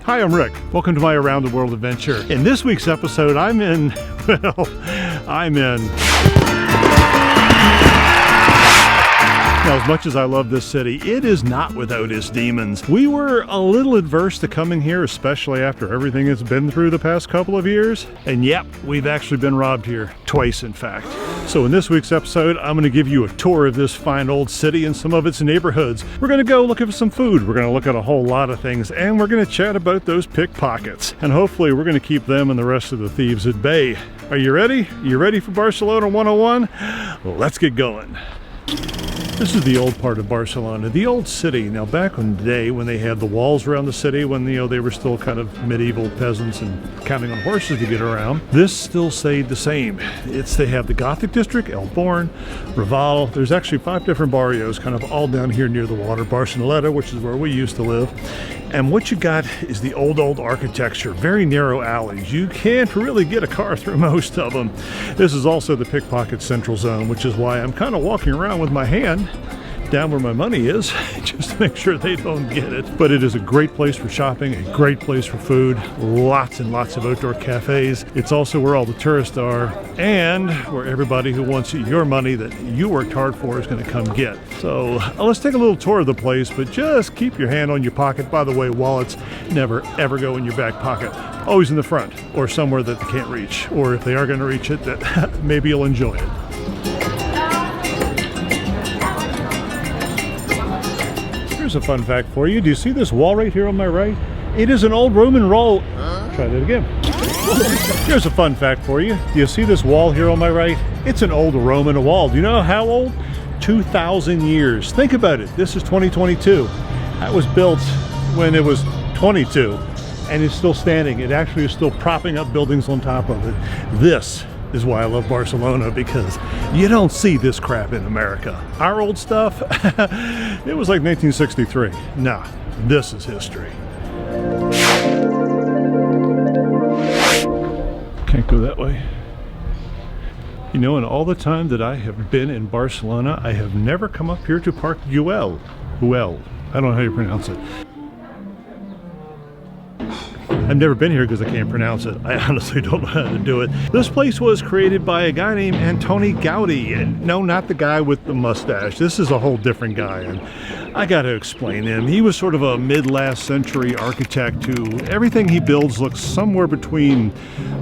Hi, I'm Rick. Welcome to my Around the World adventure. In this week's episode, I'm in... Now, as much as I love this city, it is not without its demons. We were a little adverse to coming here, especially after everything it's been through the past couple of years. And yep, we've actually been robbed here, twice in fact. So in this week's episode, I'm going to give you a tour of this fine old city and some of its neighborhoods. We're going to go looking for some food, we're going to look at a whole lot of things, and we're going to chat about those pickpockets. And hopefully we're going to keep them and the rest of the thieves at bay. Are you ready? You ready for Barcelona 101? Well, let's get going. This is the old part of Barcelona, the old city. Now, back in the day when they had the walls around the city, when they were still kind of medieval peasants and counting on horses to get around, this still stayed the same. They have the Gothic district, El Born, Raval. There's actually 5 different barrios, kind of all down here near the water. Barcelona, which is where we used to live. And what you got is the old architecture, very narrow alleys. You can't really get a car through most of them. This is also the pickpocket central zone, which is why I'm kind of walking around with my hand down where my money is, just to make sure they don't get it. But it is a great place for shopping, a great place for food, lots and lots of outdoor cafes. It's also where all the tourists are, and where everybody who wants your money that you worked hard for is going to come get. So let's take a little tour of the place, but just keep your hand on your pocket. By the way, wallets never ever go in your back pocket. Always in the front, or somewhere that they can't reach, or if they are going to reach it, that maybe you'll enjoy it. Here's a fun fact for you. Do you see this wall right here on my right? It is an old Roman wall. Try that again. Here's a fun fact for you. Do you see this wall here on my right? It's an old Roman wall. Do you know how old? 2,000 years. Think about it. This is 2022. That was built when it was 22, and it's still standing. It actually is still propping up buildings on top of it. This is why I love Barcelona, because you don't see this crap in America. Our old stuff, it was like 1963. Nah, this is history. Can't go that way. You know, in all the time that I have been in Barcelona, I have never come up here to Park Güell. Güell. I don't know how you pronounce it. I've never been here because I can't pronounce it. I honestly don't know how to do it. This place was created by a guy named Antoni Gaudi. And no, not the guy with the mustache. This is a whole different guy. And I got to explain him. He was sort of a mid-last century architect who everything he builds looks somewhere between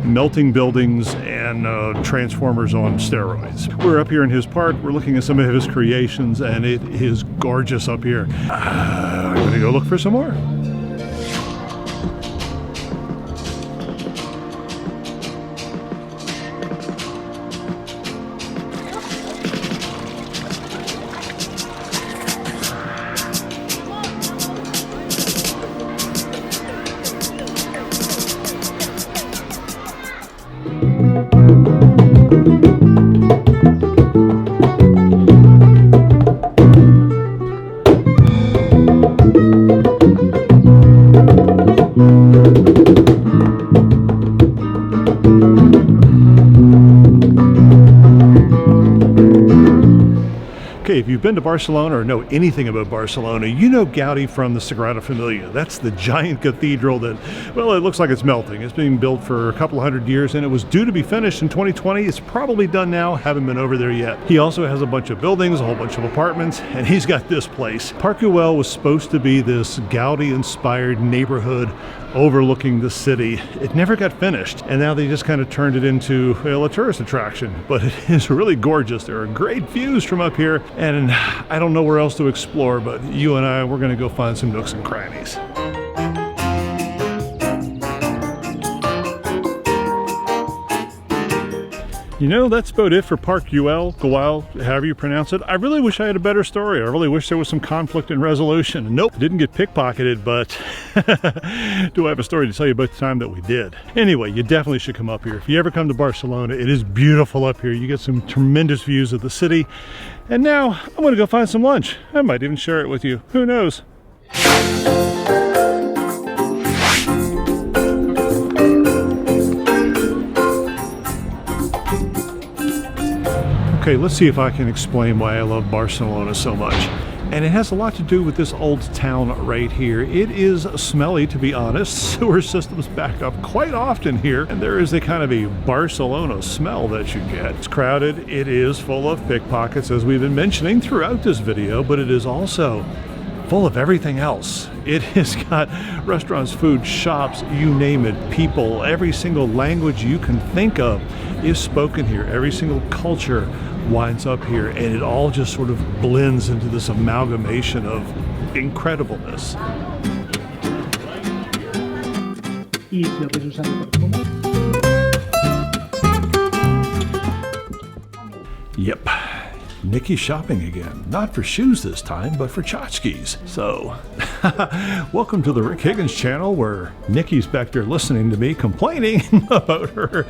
melting buildings and transformers on steroids. We're up here in his park. We're looking at some of his creations, and it is gorgeous up here. I'm going to go look for some more. Okay, if you've been to Barcelona or know anything about Barcelona, you know Gaudi from the Sagrada Familia. That's the giant cathedral that, well, it looks like it's melting. It's been built for a couple of hundred years, and it was due to be finished in 2020. It's probably done now. Haven't been over there yet. He also has a bunch of buildings, a whole bunch of apartments, and he's got this place. Park Güell was supposed to be this Gaudi-inspired neighborhood overlooking the city. It never got finished, and now they just kind of turned it into, well, a tourist attraction. But it is really gorgeous. There are great views from up here, and I don't know where else to explore, but you and I, we're going to go find some nooks and crannies. You know, that's about it for Park Güell, however you pronounce it. I really wish I had a better story. I really wish there was some conflict and resolution. Nope, didn't get pickpocketed, but do I have a story to tell you about the time that we did? Anyway, you definitely should come up here. If you ever come to Barcelona, it is beautiful up here. You get some tremendous views of the city. And now, I'm gonna go find some lunch. I might even share it with you. Who knows? Okay, let's see if I can explain why I love Barcelona so much. And it has a lot to do with this old town right here. It is smelly, to be honest. Sewer systems back up quite often here, and there is a kind of a Barcelona smell that you get. It's crowded, it is full of pickpockets, as we've been mentioning throughout this video, but it is also full of everything else. It has got restaurants, food, shops, you name it, people. Every single language you can think of is spoken here. Every single culture winds up here, and it all just sort of blends into this amalgamation of incredibleness. Yep. Nikki's shopping again. Not for shoes this time, but for tchotchkes. So, welcome to the Rick Higgins channel, where Nikki's back there listening to me complaining about her.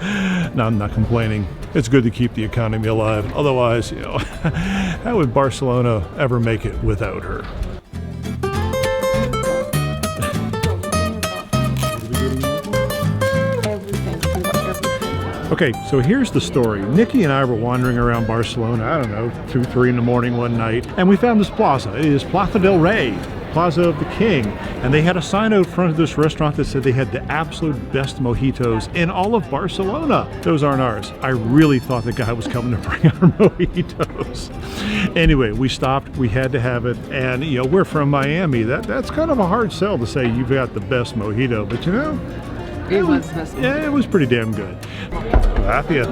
No, I'm not complaining. It's good to keep the economy alive. Otherwise, you know, how would Barcelona ever make it without her? Okay, so here's the story. Nikki and I were wandering around Barcelona, I don't know, 2, 3 in the morning one night, and we found this plaza. It is Plaza del Rey, Plaza of the King, and they had a sign out front of this restaurant that said they had the absolute best mojitos in all of Barcelona. Those aren't ours. I really thought the guy was coming to bring our mojitos. Anyway, we stopped, we had to have it, and you know, we're from Miami. That's kind of a hard sell to say you've got the best mojito, but you know, it was pretty damn good. Gracias.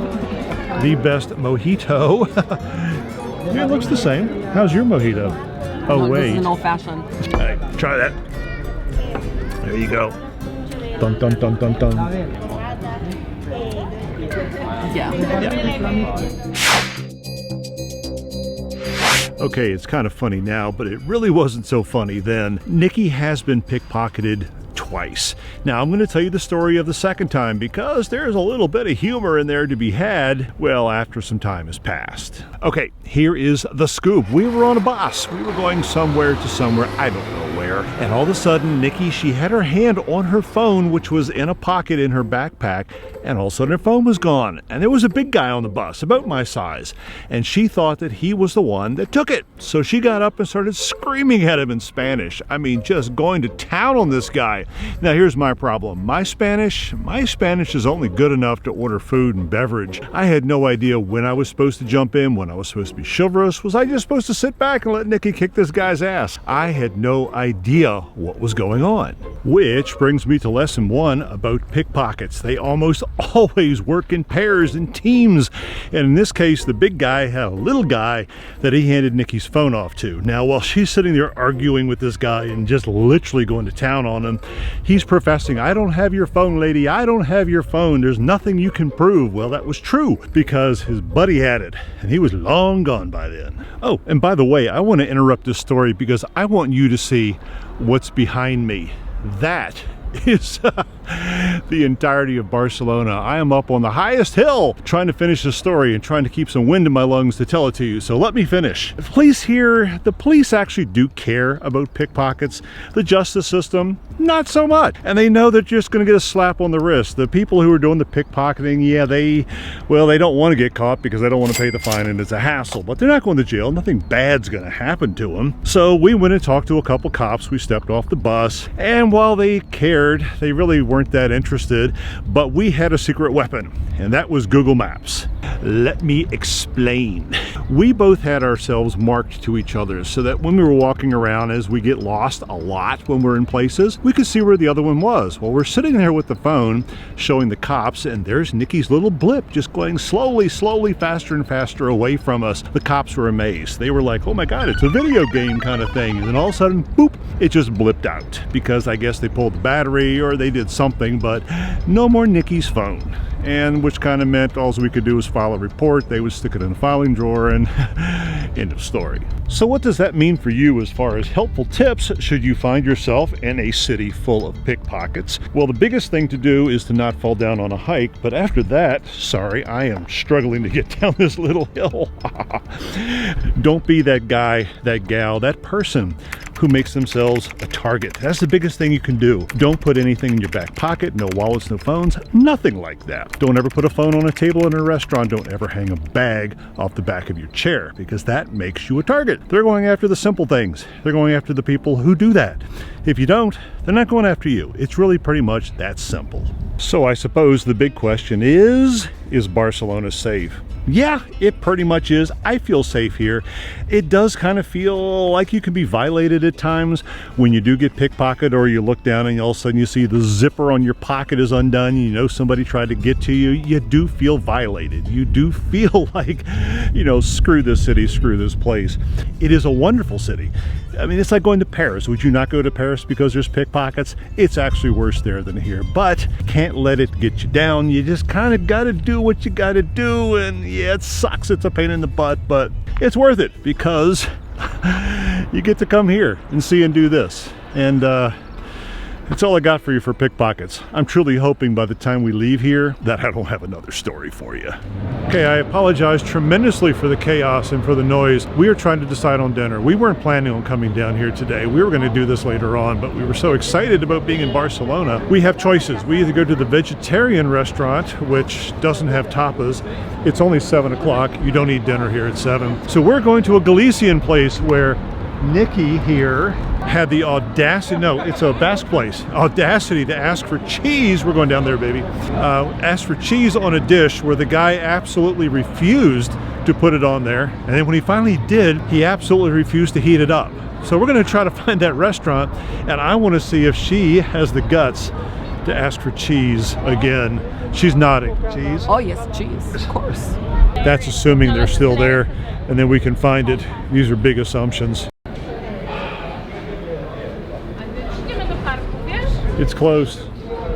The best mojito. Yeah, it looks the same. How's your mojito? Oh, no, wait. This is an old-fashioned. All right, try that. There you go. Dun, dun, dun, dun, dun. Yeah. Okay, it's kind of funny now, but it really wasn't so funny then. Nikki has been pickpocketed twice. Now, I'm going to tell you the story of the second time because there's a little bit of humor in there to be had, well, after some time has passed. Okay, here is the scoop. We were on a bus. We were going somewhere to somewhere, I don't know where, and all of a sudden, Nikki, she had her hand on her phone, which was in a pocket in her backpack, and all of a sudden her phone was gone. And there was a big guy on the bus, about my size, and she thought that he was the one that took it. So she got up and started screaming at him in Spanish. I mean, just going to town on this guy. Now, here's my problem. My Spanish is only good enough to order food and beverage. I had no idea when I was supposed to jump in, when I was supposed to be chivalrous. Was I just supposed to sit back and let Nikki kick this guy's ass? I had no idea what was going on. Which brings me to lesson 1 about pickpockets. They almost always work in pairs and teams. And in this case, the big guy had a little guy that he handed Nikki's phone off to. Now, while she's sitting there arguing with this guy and just literally going to town on him, he's professing, "I don't have your phone, lady. I don't have your phone. There's nothing you can prove." Well, that was true because his buddy had it and he was long gone by then. Oh, and by the way, I want to interrupt this story because I want you to see what's behind me. That is the entirety of Barcelona. I am up on the highest hill trying to finish the story and trying to keep some wind in my lungs to tell it to you. So let me finish. The police here, the police actually do care about pickpockets. The justice system, not so much. And they know they're just going to get a slap on the wrist. The people who are doing the pickpocketing, yeah, they don't want to get caught because they don't want to pay the fine and it's a hassle. But they're not going to jail. Nothing bad's going to happen to them. So we went and talked to a couple cops. We stepped off the bus. And while they cared, they really weren't that interested. But we had a secret weapon, and that was Google Maps. Let me explain. We both had ourselves marked to each other so that when we were walking around, as we get lost a lot when we're in places, we could see where the other one was. Well, we're sitting there with the phone showing the cops, and there's Nikki's little blip just going slowly, faster and faster away from us. The cops were amazed. They were like, "Oh my God, it's a video game kind of thing." And then all of a sudden, boop, it just blipped out because I guess they pulled the battery or they did something, but no more Nikki's phone. And which kind of meant all we could do was file a report. They would stick it in the filing drawer and end of story. So what does that mean for you as far as helpful tips should you find yourself in a city full of pickpockets? Well, the biggest thing to do is to not fall down on a hike. But after that, sorry, I am struggling to get down this little hill. Don't be that guy, that gal, that person who makes themselves a target. That's the biggest thing you can do. Don't put anything in your back pocket, no wallets, no phones, nothing like that. Don't ever put a phone on a table in a restaurant. Don't ever hang a bag off the back of your chair, because that makes you a target. They're going after the simple things. They're going after the people who do that. If you don't, they're not going after you. It's really pretty much that simple. So I suppose the big question is Barcelona safe? Yeah, it pretty much is. I feel safe here. It does kind of feel like you can be violated at times when you do get pickpocketed, or you look down and all of a sudden you see the zipper on your pocket is undone. You know somebody tried to get to you. You do feel violated. You do feel like, you know, screw this city, screw this place. It is a wonderful city. I mean, it's like going to Paris. Would you not go to Paris because there's pickpockets? It's actually worse there than here, but can't let it get you down. You just kind of got to do what you got to do, and yeah, it sucks. It's a pain in the butt, but it's worth it because you get to come here and see and do this. And that's all I got for you for pickpockets. I'm truly hoping by the time we leave here that I don't have another story for you. Okay, I apologize tremendously for the chaos and for the noise. We are trying to decide on dinner. We weren't planning on coming down here today. We were going to do this later on, but we were so excited about being in Barcelona. We have choices. We either go to the vegetarian restaurant, which doesn't have tapas. It's only 7 o'clock. You don't eat dinner here at 7. So we're going to a Galician place where Nikki here had the audacity, no, it's a Basque place, audacity to ask for cheese. We're going down there, baby. Asked for cheese on a dish where the guy absolutely refused to put it on there. And then when he finally did, he absolutely refused to heat it up. So we're going to try to find that restaurant, and I want to see if she has the guts to ask for cheese again. She's nodding. Cheese? Oh yes, cheese, of course. That's assuming they're still there, and then we can find it. These are big assumptions. It's closed.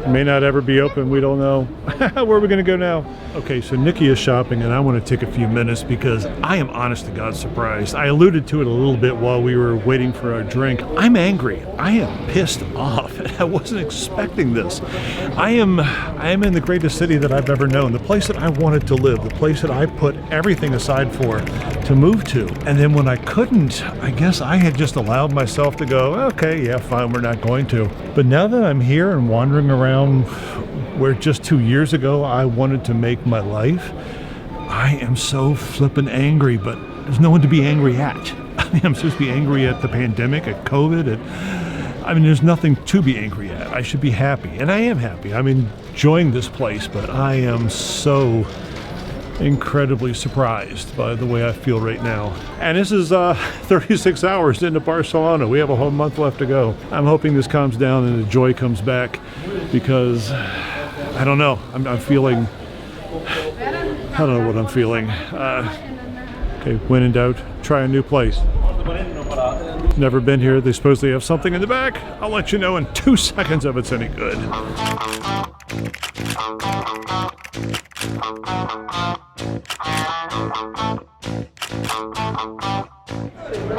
May not ever be open. We don't know. Where are we going to go now? Okay, so Nikki is shopping, and I want to take a few minutes because I am honest to God surprised. I alluded to it a little bit while we were waiting for our drink. I'm angry. I am pissed off. I wasn't expecting this. I am in the greatest city that I've ever known, the place that I wanted to live, the place that I put everything aside for to move to. And then when I couldn't, I guess I had just allowed myself to go, okay, yeah, fine, we're not going to. But now that I'm here and wandering around where just 2 years ago I wanted to make my life, I am so flippin' angry, but there's no one to be angry at. I mean, I'm supposed to be angry at the pandemic, at COVID, there's nothing to be angry at. I should be happy, and I am happy. I'm enjoying this place, but I am so incredibly surprised by the way I feel right now. And this is 36 hours into Barcelona. We have a whole month left to go. I'm hoping this calms down and the joy comes back, because I don't know. I'm feeling, I don't know what I'm feeling. Okay, when in doubt, try a new place. Never been here. They supposedly have something in the back. I'll let you know in 2 seconds if it's any good.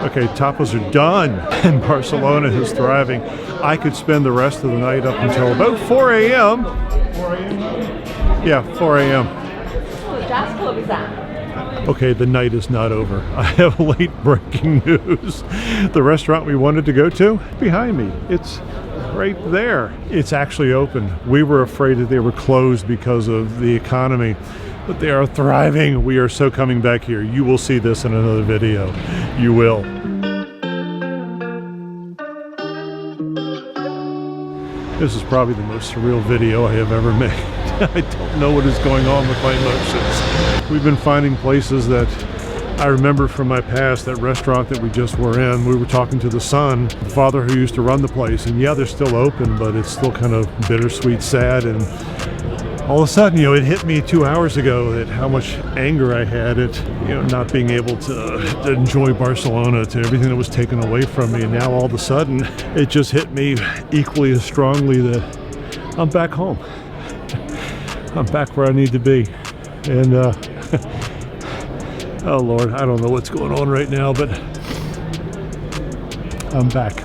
Okay, tapas are done, and Barcelona is thriving. I could spend the rest of the night up until about 4 a.m. 4 a.m.? Yeah, 4 a.m. Okay, the night is not over. I have late breaking news. The restaurant we wanted to go to, behind me, it's right there. It's actually open. We were afraid that they were closed because of the economy, but they are thriving. We are so coming back here. You will see this in another video. You will. This is probably the most surreal video I have ever made. I don't know what is going on with my emotions. We've been finding places that I remember from my past. That restaurant that we just were in, we were talking to the son, the father who used to run the place, and yeah, they're still open, but it's still kind of bittersweet sad. And all of a sudden, it hit me 2 hours ago that how much anger I had at, not being able to enjoy Barcelona, to everything that was taken away from me. And now all of a sudden, it just hit me equally as strongly that I'm back home. I'm back where I need to be. And, oh Lord, I don't know what's going on right now, but I'm back.